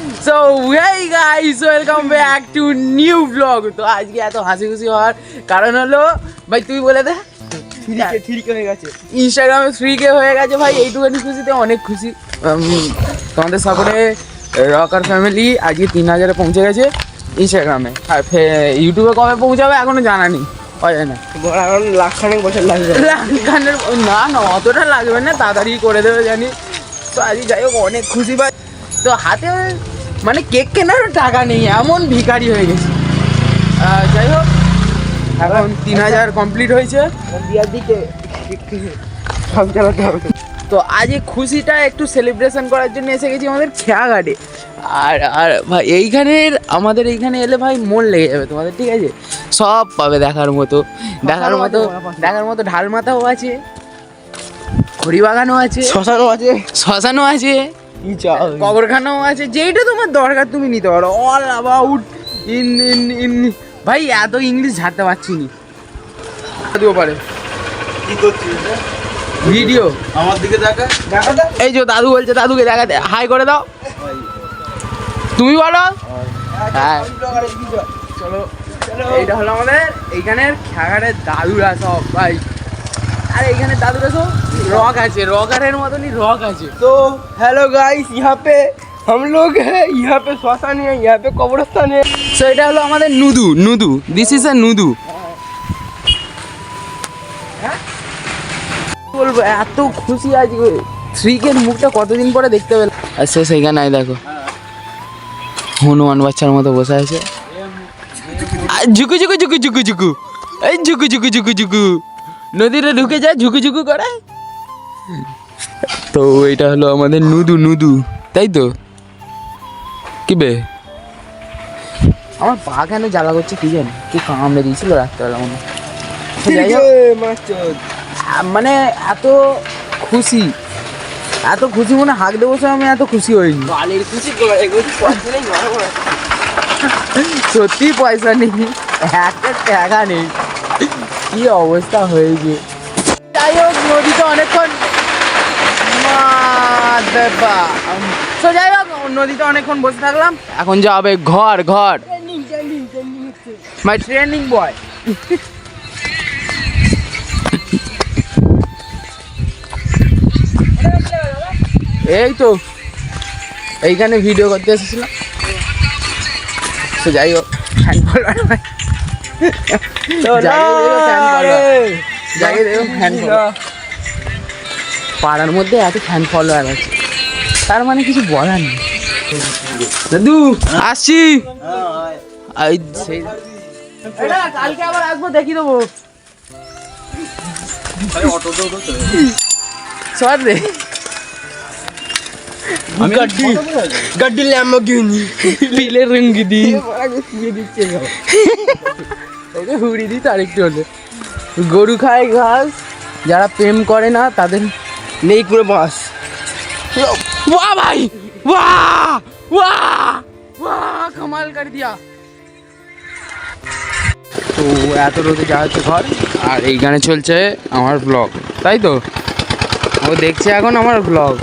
So hey guys, welcome back to new vlog. তো আজকে এত হাসি খুশি হওয়ার কারণ হলো ভাই তুই বলে দে 3K হয়ে গেছে ইনস্টাগ্রামে 3K হয়ে গেছে ভাই। এইটুখানি খুশিতে অনেক খুশি। তোমাদের সাপোর্টে রকার ফ্যামিলি আজকে 3000-এ পৌঁছে গেছে ইনস্টাগ্রামে। আর ইউটিউবে কবে পৌঁছাবে এখনো জানা নেই, হয় না। এখন লাখখানেক বছর লাগবে। লাখখানের না না অতটা লাগবে না, তাড়াতাড়ি করে দেবে জানি। তো আজকে যাই হোক অনেক খুশি ভাই। তো হাতে মানে কেক কেনারও টাকা নেই, এমন ভিখারি হয়ে গেছে। যাই হোক এখন 3000 কমপ্লিট হয়েছে। বিয়ার দিকে সব চালাতে হবে। তো আজ এই খুশিটা একটু সেলিব্রেশন করার জন্য এসে গেছি আমাদের খেয়াঘাটে। আর আর ভাই আমাদের এইখানে এলে ভাই মন লেগে যাবে তোমাদের, ঠিক আছে? সব পাবে দেখার মতো ঢাল মাথাও আছে, খড়িবাগানও আছে, শ্মশানও আছে, কবরখানাও আছে। যেইটা তোমার দরকার তুমি নিতে পারো। অল অ্যাবাউট ইন ভাই এত ইংলিশ ঝাড়তে পারছি নি। দিতে পারে কি করছিস ভিডিও আমার দিকে দেখা। এই যে দাদু বলছে, দাদুকে দেখাতে হাই করে দাও। তুমি বলো হ্যাঁ। চলো এইটা হলো আমাদের এইখানের খেয়াঘাটের দাদুরা সব ভাই। আর এইখানে দাদুরা সব রক আছে, রকারের মতনই রক আছে। तो हेलो गाइस, यहाँ पे हम लोग हैं, यहाँ पे श्मशान है, यहाँ पे कब्रिस्तान है। সো এটা হলো আমাদের নুদু। This is a নুদু। বলবো এত খুশি আজকে। 3K মুখটা কতদিন পরে দেখতে পেলাম। আর সে সেইখানে দেখো হনুমান বাচ্চার মতো বসে আছে। ঝুকু ঝুকু ঝুকু ঝুকু ঝুকু এই ঝুকু ঝুকু ঝুকু ঝুকু নদীরে ঢুকে যায় ঝুকু ঝুকু করে। তো এটা হলো আমাদের নুদু, তাই তো? কি বে আমার পা কেন জ্বালা করছে কি জানি, কি কামড়ে দিয়েছিল রাত্রেবেলা মনে হয়। মানে এত খুশি মনে হাঁক দেবো, আমি এত খুশি হইনি। সত্যি পয়সা নেই, একটা টাকা নেই, কি অবস্থা হয়েছে। যাই হোক নদীতে অনেকক্ষণ বসে থাকলাম। এখন যাবে ঘর মাই ট্রেনিং বয়। এই তো এইখানে ভিডিও করতে এসেছিলাম। তো যাই হোক ফ্যান ফলোয়ার পাড়ার মধ্যে এত ফ্যান ফলোয়ার আছে, তার মানে কিছু বলার নেই। দাদু আসছি, কালকে আবার আসবো, দেখি দেবো। সর রে गड्डी लैम्बोर्गिनी पीले रंग दी হুড়ি দিই তার একটু হলে। গরু খায় ঘাস, যারা প্রেম করে না তাদের নেই পুরো বাস। বাহ ভাই বাহ বাহ বাহ কামাল করে দিয়া। তো এত রোদে যাওয়া হচ্ছে ঘর, আর এইখানে চলছে আমার ব্লগ, তাই তো? ও দেখছে এখন আমার ব্লগ।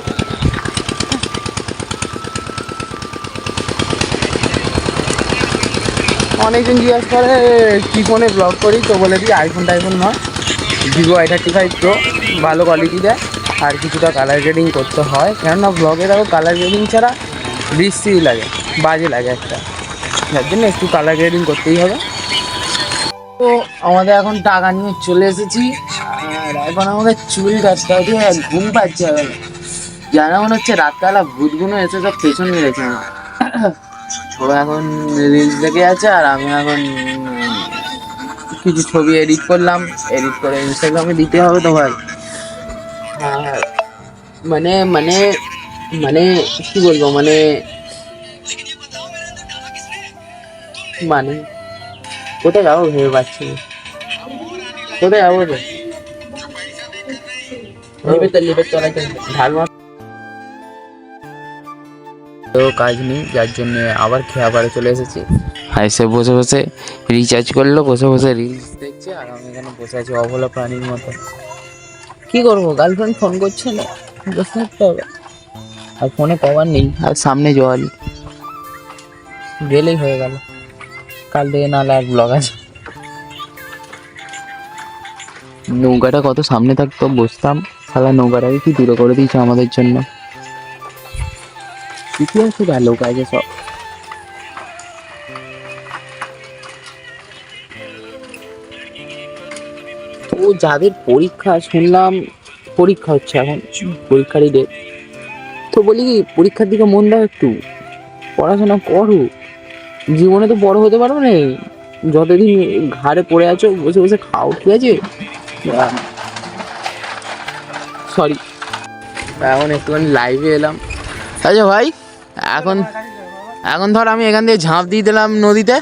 অনেকজন জিজ্ঞাসা করে কী ফোনে ব্লগ করি, তো বলে দিই আইফোন নয়, ভিভো i35 প্রো, ভালো কোয়ালিটি দেয়। আর কিছুটা কালার গ্রেডিং করতে হয়, কেননা ব্লগে দেখো কালার গ্রেডিং ছাড়া বৃষ্টি লাগে, বাজে লাগে একটা, যার জন্য একটু কালার গ্রেডিং করতেই হবে। তো আমাদের এখন টাকা নিয়ে চলে এসেছি, আর এখন আমাদের চুল কাটতে হবে। ঘুম পাচ্ছে এখন, জানা মনে হচ্ছে রাতবেলা ভূতগুলো এসে সব পেছন মেরেছে আমার। ও এখন রিলস দেখে আছে, আর আমি এখন কিছু ছবি এডিট করলাম, এডিট করে ইনস্টাগ্রামে দিতে হবে তো ভাই। মানে মানে মানে কি বলবো, মানে মানে কোথায় যাবো ভেবে পাচ্ছি না, কোথায় যাবো তো ঢাল মার। তো কাজ নেই, যার জন্য আবার খেয়াপাড়ে চলে এসেছি। আর এসে বসে রিচার্জ করলো, বসে রিলস দেখছে, আর আমি এখানে বসে আছি অবলা প্রাণীর মতো। কি করবো, গার্লফ্রেন্ড ফোন করছে না, বসে থাকতে হবে। আর ফোনে পাওয়ার নেই, আর সামনে জল, গেলেই হয়ে গেল, কাল থেকে নাহলে আর ব্লগ আছে। নৌকাটা কত সামনে থাকতো, বসতাম, সালা নৌকাটাকে কি দূরে করে দিয়েছে আমাদের জন্য। ঠিকই আছে, ভালো কাজে সব। ও যাদের পরীক্ষা, শুনলাম পরীক্ষা হচ্ছে এখন, পরীক্ষারই ডেট, তো বলি কি পরীক্ষার দিকে মন দাও, একটু পড়াশোনা করো, জীবনে তো বড় হতে পারবে না, যতদিন ঘাড়ে পড়ে আছো বসে বসে খাও, ঠিক আছে? সরি, এখন একটুখানি লাইভে এলাম। আচ্ছা ভাই, এখন এখন ধর আমি এখান দিয়ে ঝাঁপ দিয়ে দিলাম নদীতে,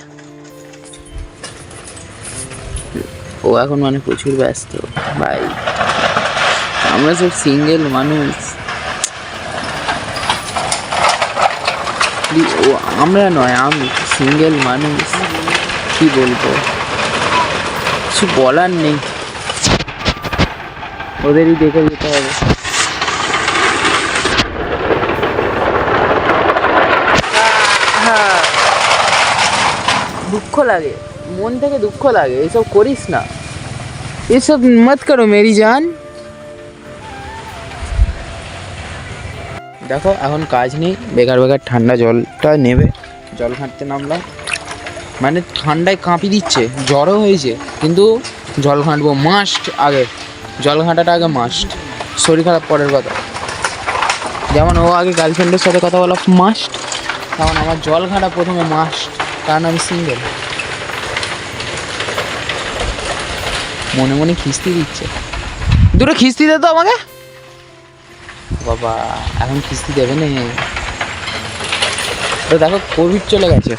ও এখন মানে প্রচুর ব্যস্ত ভাই, আমরা সব সিঙ্গেল মানুষ। ও আমরা নয়, আমি সিঙ্গেল মানুষ, কি বলবো, কিছু বলার নেই, ওদেরই দেখে যেতে হবে। দুঃখ লাগে, মন থেকে দুঃখ লাগে, এসব করিস না, এসব মত করো মেরি জান। দেখো এখন কাজ নেই, বেকার বেকার ঠান্ডা জলটা নেবে, জল ঘাঁটতে নামলাম, মানে ঠান্ডায় কাঁপি দিচ্ছে, জ্বরও হয়েছে, কিন্তু জল ঘাঁটবো মাস্ট, আগে জল ঘাঁটাটা আগে মাস্ট, শরীর খারাপ পরের কথা। যেমন ও আগে গার্লফ্রেন্ডের সাথে কথা বলা মাস্ট, তেমন আমার জল ঘাঁটা প্রথমে মাস্ট, কারণ আমি সিঙ্গেল। মনে মনে খিস্তি দিচ্ছে, দুটো খিস্তি দে তো আমাকে। বাবা এখন খিস্তি দেবে না, তো দেখো কোভিড চলে গেছে,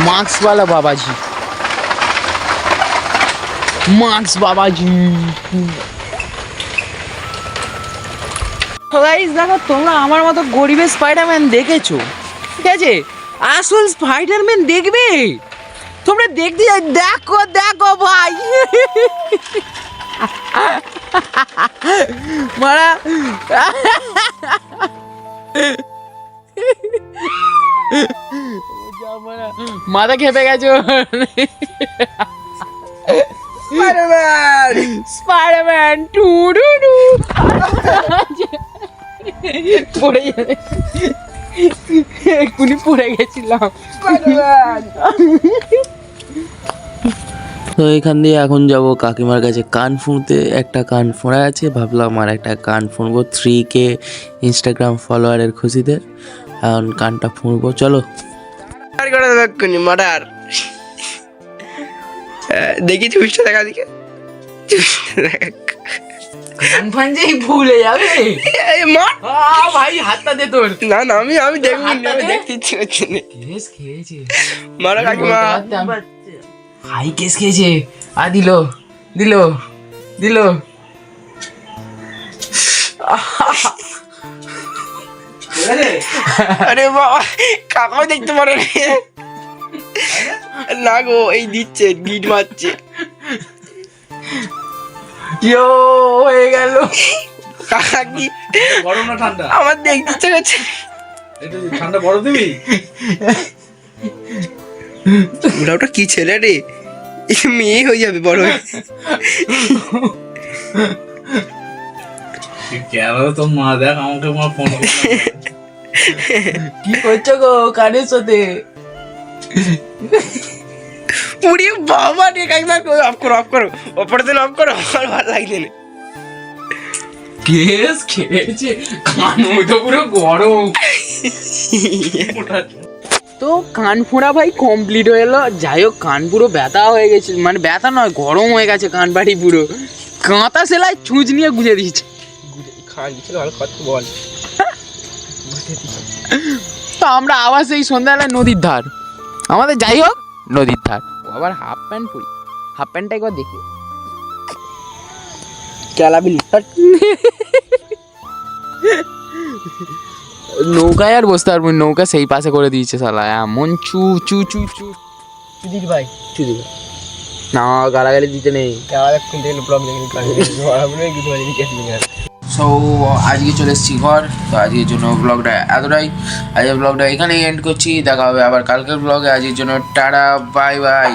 মাস্কওয়ালা বাবাজি, মাস্ক বাবাজি। গাইস দেখো, তোমরা আমার মতো গরিবের স্পাইডারম্যান দেখেছো, ঠিক আছে? আসল স্পাইডারম্যান দেখবে, তোমরা দেখতে যাই, দেখো দেখো ভাই, মারা মাথা খেপে গেছো। Spiderman, Spiderman to do do পড়ে যাবে, এক্ষুনি পড়ে গেছিলাম। স্পাইডারম্যান। তো এখান দিয়ে এখন যাব কাকিমার কাছে কান ফুঁড়তে, একটা কান ফোঁড়া আছে, ভাবলাম আর একটা কান ফুঁড়বো 3K ইনস্টাগ্রাম ফলোয়ারের খুশিতে, এখন কানটা ফুঁড়বো, চলো। আর করে দেবে এক্ষুনি মার্ডার। দেখি চুষটা দেখা দিকে, কান ফান যেই ভুলে যাবে, মার ভাই হাতটা দে তোর। না না, আমি দেখবো, আমি দেখতে ইচ্ছে করছে না। কেস খেয়েছে, মারা কাকিমা, হাই কেস খেয়েছে, আর দিল দিল দিল। আরে বাবা, কাকাও দেখতে পারে না গো, এই দিচ্ছে গিট মারছে, ইয়ো হয়ে গেল। কাকা কি গরম না ঠান্ডা? আমার দেখতে ইচ্ছে করছে। এটা ঠান্ডা বড় দিবি? ওটা কি ছেলে রে, মেয়ে হয়ে যাবে বড় হয়ে। কেন তো মা, দেখ আমাকে মা ফোন কি করছো গো কানের সাথে? উড়ি বাবা রে, কাকিমা অফ করো, অফ করো, অপারেশন অফ করো, আমার ভালো লাগছে না। কেস খেয়েছে, কান তো পুরো গরম। তো কান ফোঁড়া ভাই কমপ্লিট হয়ে এলো, যাই হোক কান পুরো ব্যথা হয়ে গেছে, মানে ব্যথা নয় গরম হয়ে গেছে কান বাড়ি পুরো, কাঁথা সেলাই ছুঁচ নিয়ে গুঁজে দিয়েছে। বল, তো আমরা আবার সেই সন্ধ্যাবেলায় নদীর ধার, আমাদের যাই হোক নদীর ধার, ও আবার হাফ প্যান্ট পরি, হাফ প্যান্টটা একবার দেখি, চালাবি নৌকায় আর বসতে পারবো, নৌকা সেই পাশে করে দিয়েছে শালা, এমন চু চু চু চু চুদির ভাই, চুদির ভাই না, গালাগালি দিতে নেই। সো আজকে চলে এসেছি ঘর, তো আজকের জন্য ব্লগটা এতটাই। আজকের ব্লগটা এখানেই এন্ড করছি, দেখা হবে আবার কালকের ব্লগে। আজকের জন্য টাটা, বাই বাই।